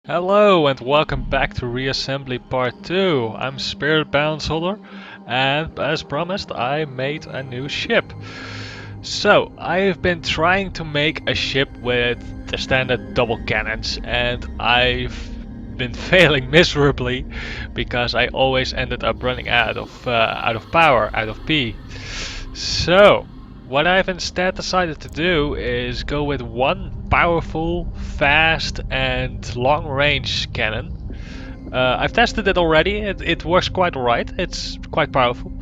Hello and welcome back to Reassembly Part 2. I'm Spirit Balance Holder and as promised I made a new ship. So I've been trying to make a ship with the standard double cannons and I've been failing miserably because I always ended up running out of power, out of P. So what I've instead decided to do is go with one powerful, fast and long-range cannon. I've tested it already, it works quite alright, it's quite powerful.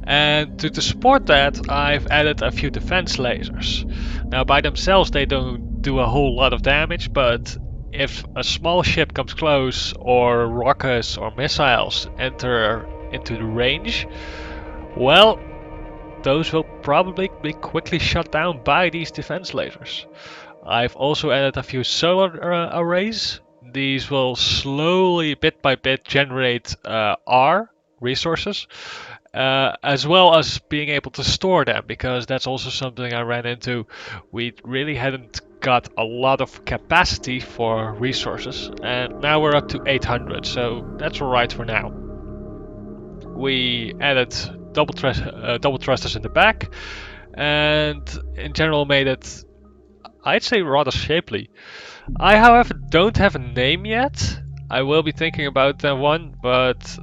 And to support that I've added a few defense lasers. Now by themselves they don't do a whole lot of damage, but if a small ship comes close or rockets or missiles enter into the range, well, those will probably be quickly shut down by these defense lasers. I've also added a few solar arrays. These will slowly, bit by bit, generate R resources, as well as being able to store them, because that's also something I ran into. We really hadn't got a lot of capacity for resources, and now we're up to 800, so that's alright for now. We added double thrusters in the back, and in general made it, I'd say, rather shapely. I, however, don't have a name yet. I will be thinking about that one, but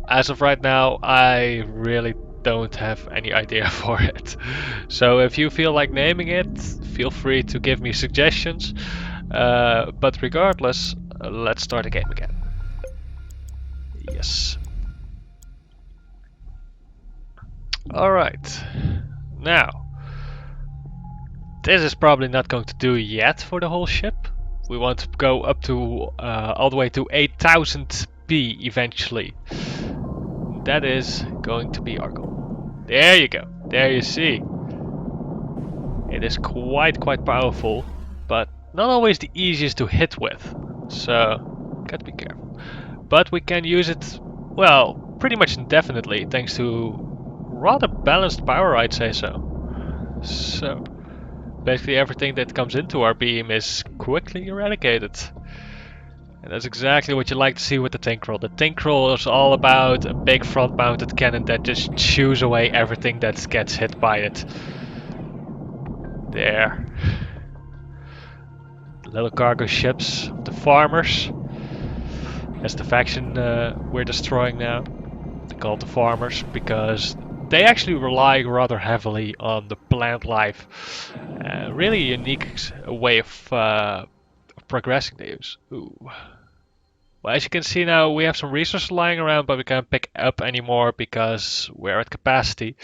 as of right now, I really don't have any idea for it. So if you feel like naming it, feel free to give me suggestions. But regardless, let's start the game again. Yes. Alright. Now, this is probably not going to do yet for the whole ship. We want to go up to all the way to 8000 P eventually. That is going to be our goal. There you go. There you see. It is quite powerful, but not always the easiest to hit with. So, gotta be careful. But we can use it, well, pretty much indefinitely, thanks to rather balanced power, I'd say so. So, basically everything that comes into our beam is quickly eradicated. And that's exactly what you like to see with the Tinkrell. The Tinkrell is all about a big front-mounted cannon that just chews away everything that gets hit by it. There. The little cargo ships, the farmers. That's the faction we're destroying now. They're called the farmers because they actually rely rather heavily on the plant life. Really unique way of progressing they use. Ooh. Well, as you can see now, we have some resources lying around, but we can't pick up anymore because we're at capacity.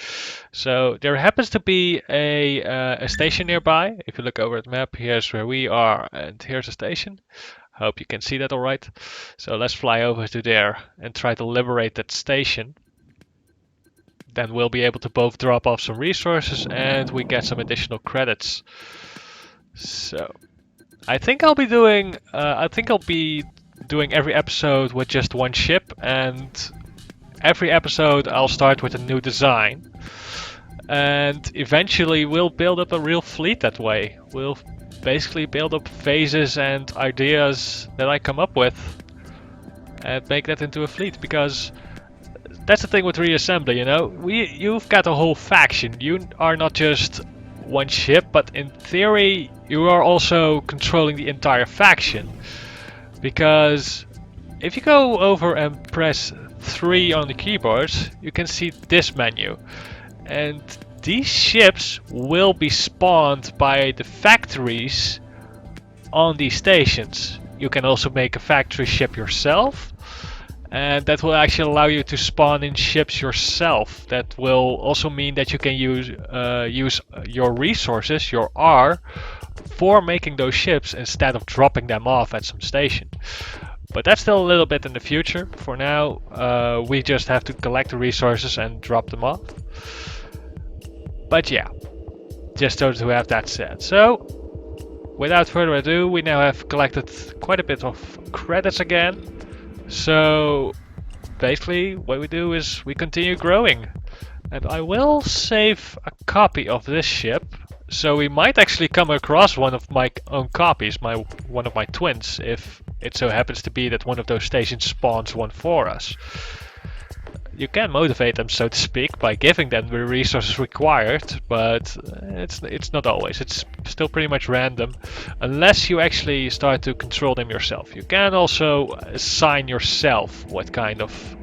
So there happens to be a station nearby. If you look over at the map, here's where we are, and here's a station. Hope you can see that all right. So let's fly over to there and try to liberate that station. Then we'll be able to both drop off some resources and we get some additional credits. So I think I'll be doing every episode with just one ship, and every episode I'll start with a new design. And eventually we'll build up a real fleet that way. We'll basically build up phases and ideas that I come up with and make that into a fleet, because that's the thing with reassembly, you know? You've got a whole faction. You are not just one ship, but in theory you are also controlling the entire faction. Because if you go over and press 3 on the keyboard, you can see this menu. And these ships will be spawned by the factories on these stations. You can also make a factory ship yourself, and that will actually allow you to spawn in ships yourself. That will also mean that you can use your resources, your R, for making those ships instead of dropping them off at some station. But that's still a little bit in the future. For now, we just have to collect the resources and drop them off. But yeah, just so to have that said. So, without further ado, we now have collected quite a bit of credits again. So, basically, what we do is we continue growing. And I will save a copy of this ship So we might actually come across one of my own copies, one of my twins, if it so happens to be that one of those stations spawns one for us. You can motivate them, so to speak, by giving them the resources required, but it's not always. It's still pretty much random, unless you actually start to control them yourself. You can also assign yourself what kind of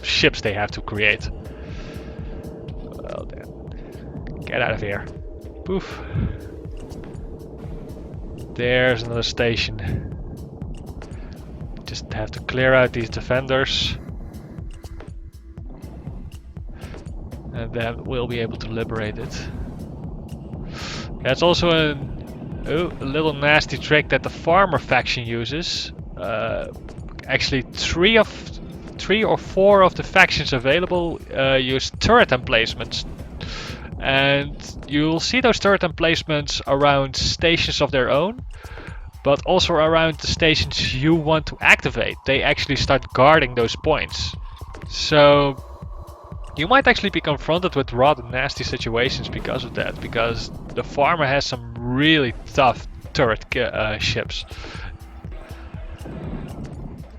ships they have to create. Well then, get out of here. Poof. There's another station. Just have to clear out these defenders. And then we'll be able to liberate it. That's also a little nasty trick that the farmer faction uses. Actually, three or four of the factions available use turret emplacements. And you'll see those turret emplacements around stations of their own, but also around the stations you want to activate. They actually start guarding those points. So you might actually be confronted with rather nasty situations because of that, because the farmer has some really tough turret ships.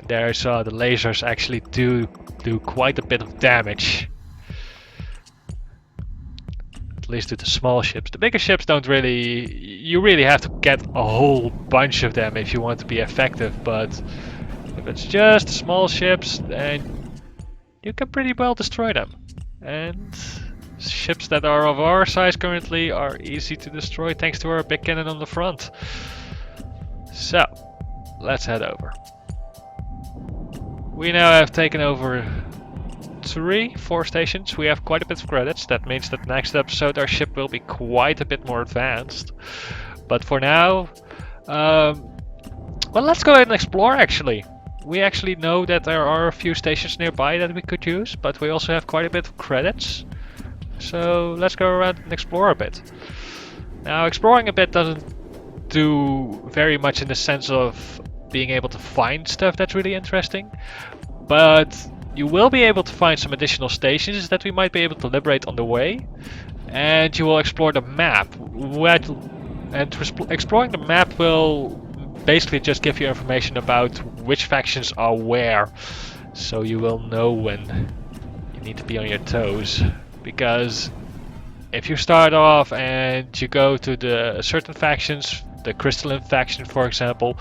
There's the lasers actually do quite a bit of damage. At least to the small ships. The bigger ships don't really... You really have to get a whole bunch of them if you want to be effective, but if it's just small ships, then you can pretty well destroy them. And ships that are of our size currently are easy to destroy thanks to our big cannon on the front. So, let's head over. We now have taken over 4 stations. We have quite a bit of credits. That means that next episode our ship will be quite a bit more advanced. But for now, well, let's go ahead and explore actually. We actually know that there are a few stations nearby that we could use, but we also have quite a bit of credits. So let's go around and explore a bit. Now, exploring a bit doesn't do very much in the sense of being able to find stuff that's really interesting, but you will be able to find some additional stations that we might be able to liberate on the way, and you will explore the map. Exploring the map will basically just give you information about which factions are where, so you will know when you need to be on your toes. Because if you start off and you go to the certain factions, the crystalline faction for example,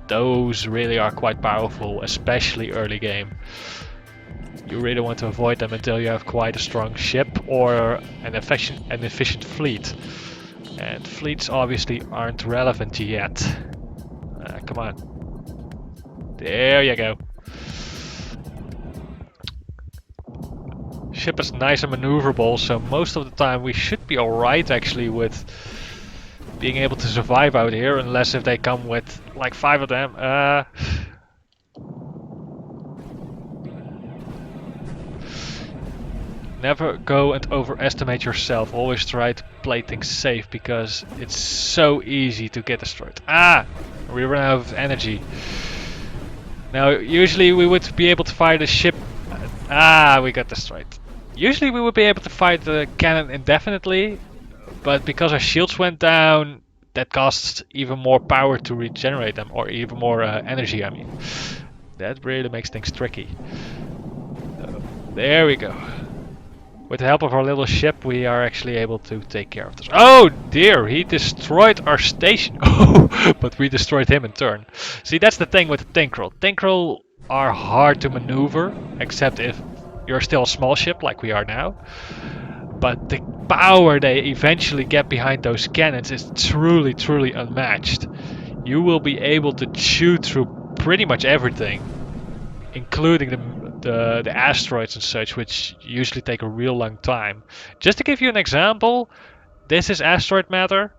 those really are quite powerful, especially early game. You really want to avoid them until you have quite a strong ship or an efficient fleet. And fleets obviously aren't relevant yet. Come on. There you go. Ship is nice and maneuverable, so most of the time we should be alright actually with being able to survive out here, unless if they come with like 5 of them. Never go and overestimate yourself. Always try to play things safe because it's so easy to get destroyed. We run out of energy. Now, usually we would be able to fire the ship. We got destroyed. Usually we would be able to fire the cannon indefinitely, but because our shields went down, that costs even more power to regenerate them, or even more energy, I mean. That really makes things tricky. There we go. With the help of our little ship, we are actually able to take care of this. Oh dear, he destroyed our station. Oh, but we destroyed him in turn. See, that's the thing with the Tinkrell. Tinkrell are hard to maneuver, except if you're still a small ship like we are now. But the power they eventually get behind those cannons is truly, truly unmatched. You will be able to chew through pretty much everything, including the asteroids and such, which usually take a real long time. Just to give you an example, this is asteroid matter,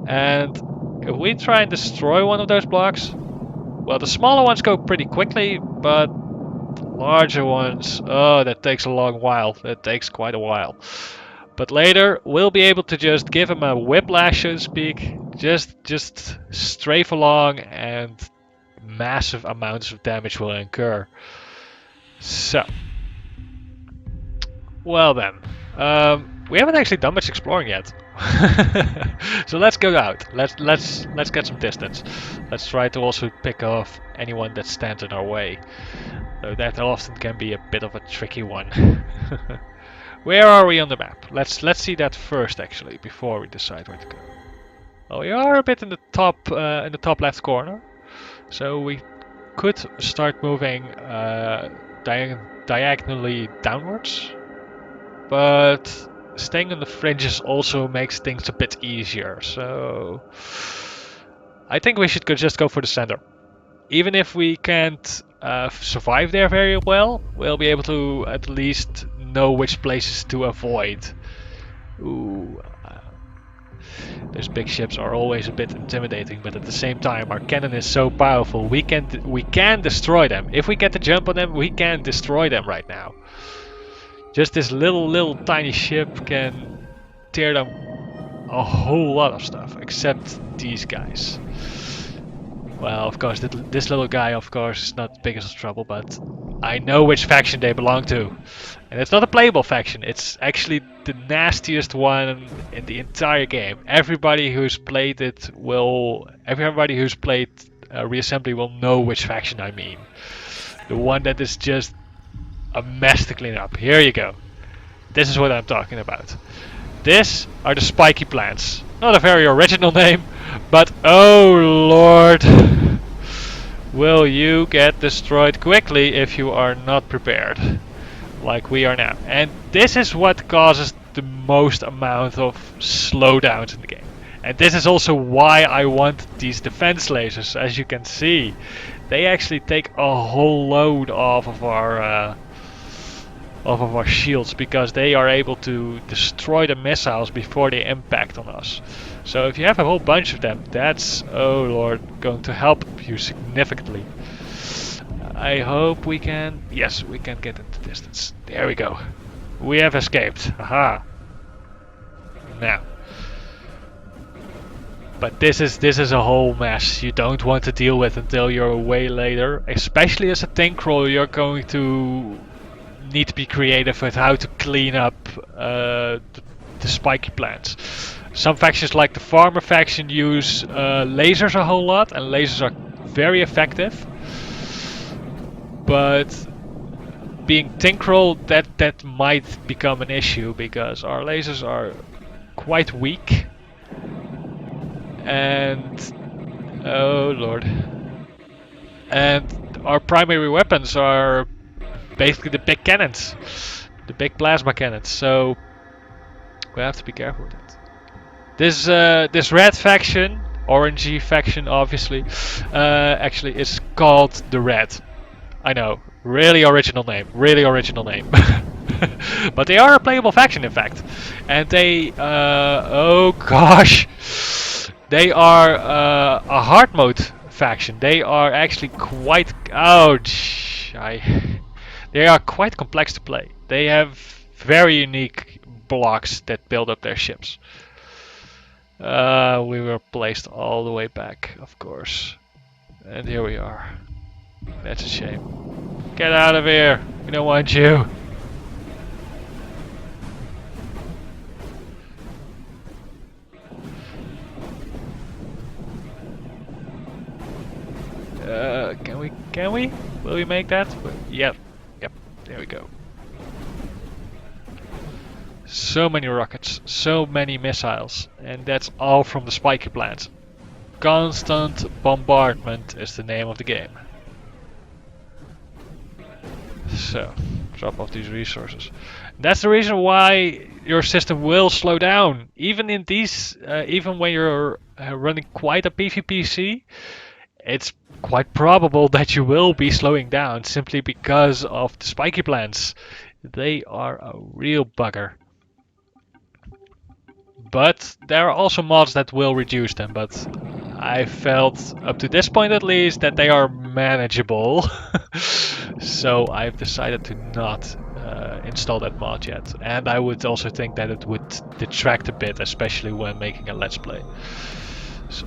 and if we try and destroy one of those blocks, well, the smaller ones go pretty quickly, but the larger ones, oh, that takes a long while. That takes quite a while. But later, we'll be able to just give them a whiplash, so to speak, just strafe along, and massive amounts of damage will incur. So, well then, We haven't actually done much exploring yet. So let's go out. Let's get some distance. Let's try to also pick off anyone that stands in our way. Though that often can be a bit of a tricky one. Where are we on the map? Let's see that first actually before we decide where to go. Well, we are a bit in the top left corner, so we could start moving diagonally downwards, but staying on the fringes also makes things a bit easier. So I think we should just go for the center. Even if we can't survive there very well, we'll be able to at least know which places to avoid. Ooh, those big ships are always a bit intimidating, but at the same time our cannon is so powerful we can destroy them. If we get the jump on them, we can destroy them right now. Just this little tiny ship can tear them a whole lot of stuff, except these guys. Well, of course, this little guy, of course, is not the biggest trouble, but I know which faction they belong to. And it's not a playable faction, it's actually the nastiest one in the entire game. Everybody who's played Reassembly will know which faction I mean. The one that is just a mess to clean up. Here you go. This is what I'm talking about. This are the spiky plants. Not a very original name, but oh lord, will you get destroyed quickly if you are not prepared, like we are now. And this is what causes the most amount of slowdowns in the game. And this is also why I want these defense lasers. As you can see, they actually take a whole load off of our shields, because they are able to destroy the missiles before they impact on us. So if you have a whole bunch of them, that's, oh lord, going to help you significantly. I hope we can, yes, we can get into distance. There we go. We have escaped. Aha. Now. But this is a whole mess you don't want to deal with until you're way later. Especially as a Tinkrell, you're going to need to be creative with how to clean up the spiky plants. Some factions, like the farmer faction, use lasers a whole lot, and lasers are very effective. But being Tinkrell, that might become an issue, because our lasers are quite weak. And oh lord. And our primary weapons are basically the big cannons, the big plasma cannons, so we have to be careful with that. This red faction, orangey faction obviously, actually is called the Red. I know, really original name, but they are a playable faction in fact, and they, oh gosh, they are a hard mode faction. They are actually quite, ouch, they are quite complex to play. They have very unique blocks that build up their ships. We were placed all the way back, of course. And here we are. That's a shame. Get out of here! We don't want you! Can we? Will we make that? Yep. There we go. So many rockets, so many missiles, and that's all from the spiky plants. Constant bombardment is the name of the game. So, drop off these resources. That's the reason why your system will slow down. Even in these, even when you're running quite a PvPC, it's quite probable that you will be slowing down simply because of the spiky plants. They are a real bugger. But there are also mods that will reduce them, but I felt, up to this point at least, that they are manageable. So I've decided to not install that mod yet. And I would also think that it would detract a bit, especially when making a Let's Play. So,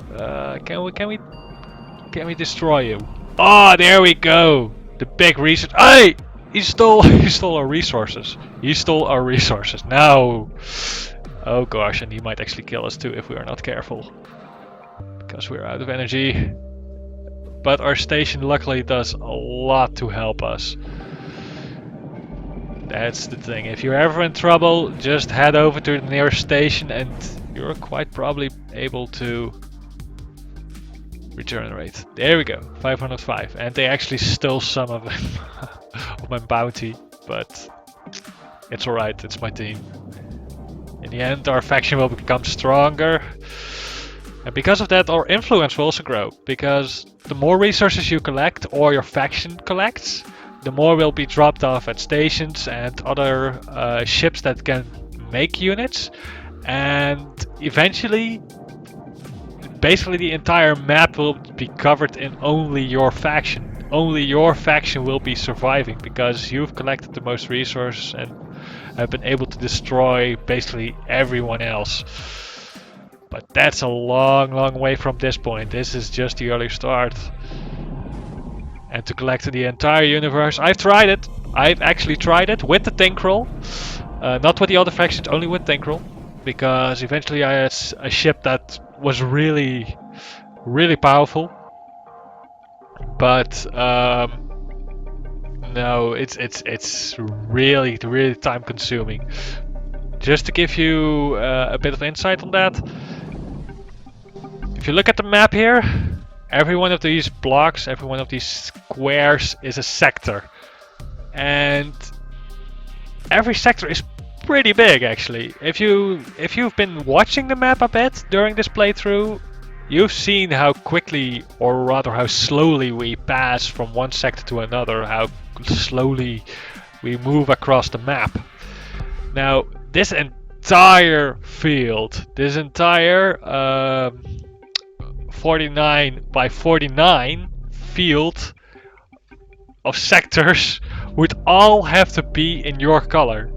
can we destroy you? Oh, there we go! The big research. Hey! He stole he stole our resources. He stole our resources. No. Oh gosh, and he might actually kill us too if we are not careful. Because we're out of energy. But our station luckily does a lot to help us. That's the thing. If you're ever in trouble, just head over to the nearest station and you're quite probably able to regenerate. There we go, 505. And they actually stole some of of my bounty, but it's alright, it's my team. In the end, our faction will become stronger. And because of that, our influence will also grow. Because the more resources you collect, or your faction collects, the more will be dropped off at stations and other ships that can make units. And eventually, basically the entire map will be covered in only your faction. Only your faction will be surviving because you've collected the most resources and have been able to destroy basically everyone else. But that's a long, long way from this point. This is just the early start. And to collect the entire universe, I've tried it. I've actually tried it with the Tinkrell. Not with the other factions, only with Tinkrell. Because eventually I had a ship that was really, really powerful. But no, it's really, really time consuming. Just to give you a bit of insight on that. If you look at the map here, every one of these blocks, every one of these squares is a sector. And every sector is pretty big actually. If you've been watching the map a bit during this playthrough, you've seen how quickly, or rather how slowly we pass from one sector to another, how slowly we move across the map. Now, this entire field, this entire 49 by 49 field of sectors would all have to be in your color.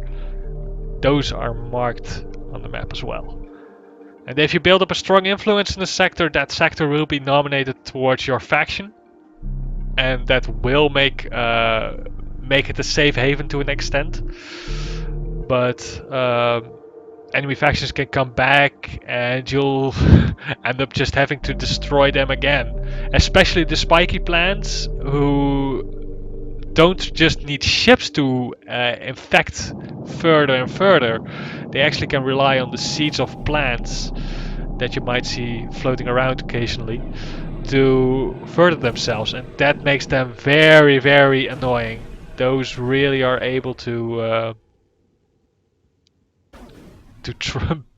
Those are marked on the map as well. And if you build up a strong influence in a sector, that sector will be nominated towards your faction. And that will make it a safe haven to an extent. But enemy factions can come back and you'll end up just having to destroy them again. Especially the spiky plants, who don't just need ships to infect further and further. They actually can rely on the seeds of plants that you might see floating around occasionally to further themselves, and that makes them very, very annoying. Those really are able to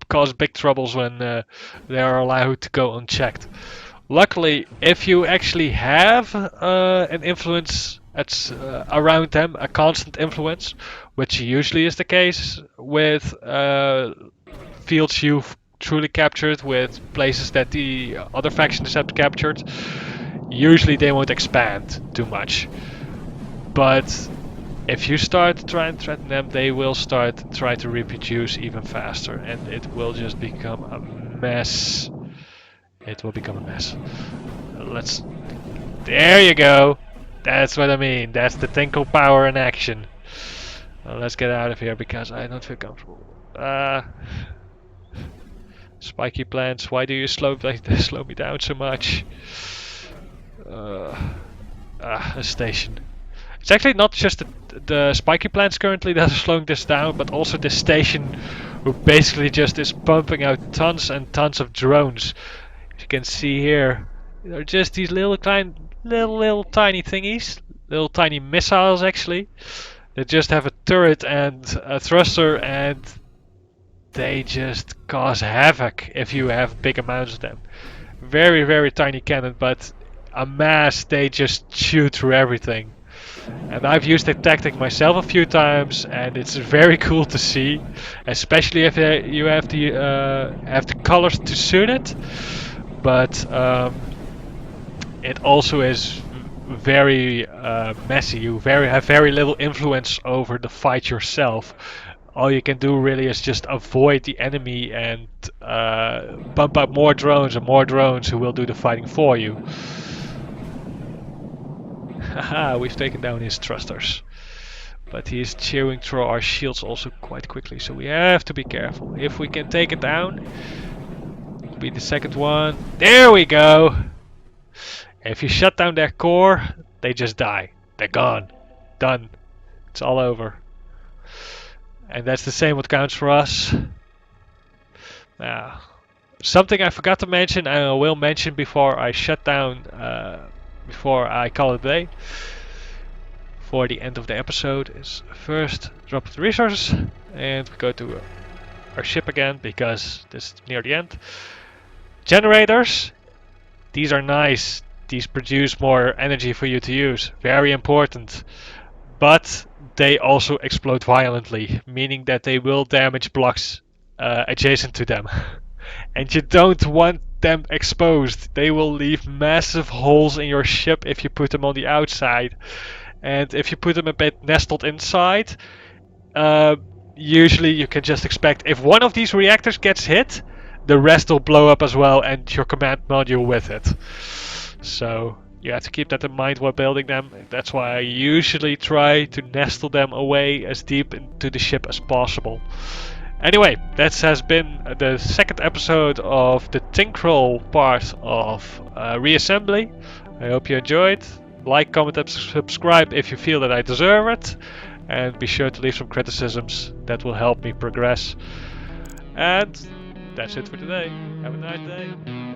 cause big troubles when they are allowed to go unchecked. Luckily, if you actually have an influence that's around them, a constant influence, which usually is the case with fields you've truly captured, with places that the other factions have captured, usually they won't expand too much. But if you start trying to threaten them, they will try to reproduce even faster, and it will just become a mess. It will become a mess. There you go. That's what I mean. That's the Tinkrell power in action. Let's get out of here because I don't feel comfortable. Spiky plants, why do you slow me down so much? A station. It's actually not just the spiky plants currently that are slowing this down, but also the station, who basically just is pumping out tons and tons of drones. As you can see here, they're just these little tiny thingies, little tiny missiles actually. They just have a turret and a thruster, and they just cause havoc if you have big amounts of them. Very, very tiny cannon, but a mass, they just shoot through everything. And I've used that tactic myself a few times, and it's very cool to see, especially if you have the colors to suit it. But it also is very messy. You have very little influence over the fight yourself. All you can do really is just avoid the enemy and bump up more drones and more drones who will do the fighting for you. Haha, we've taken down his thrusters. But he is chewing through our shields also quite quickly, so we have to be careful. If we can take it down, it'll be the second one. There we go! If you shut down their core, they just die. They're gone. Done. It's all over. And that's the same what counts for us. Now, something I forgot to mention and I will mention before I shut down, before I call it a day, for the end of the episode, is first drop the resources and we go to our ship again because this is near the end. Generators, these are nice. These produce more energy for you to use. Very important. But they also explode violently, meaning that they will damage blocks adjacent to them. And you don't want them exposed. They will leave massive holes in your ship if you put them on the outside. And if you put them a bit nestled inside, usually you can just expect if one of these reactors gets hit, the rest will blow up as well and your command module with it. So you have to keep that in mind while building them. That's why I usually try to nestle them away as deep into the ship as possible. Anyway, that has been the second episode of the Tinkrell part of Reassembly. I hope you enjoyed. Like, comment and subscribe if you feel that I deserve it. And be sure to leave some criticisms. That will help me progress. And that's it for today. Have a nice day.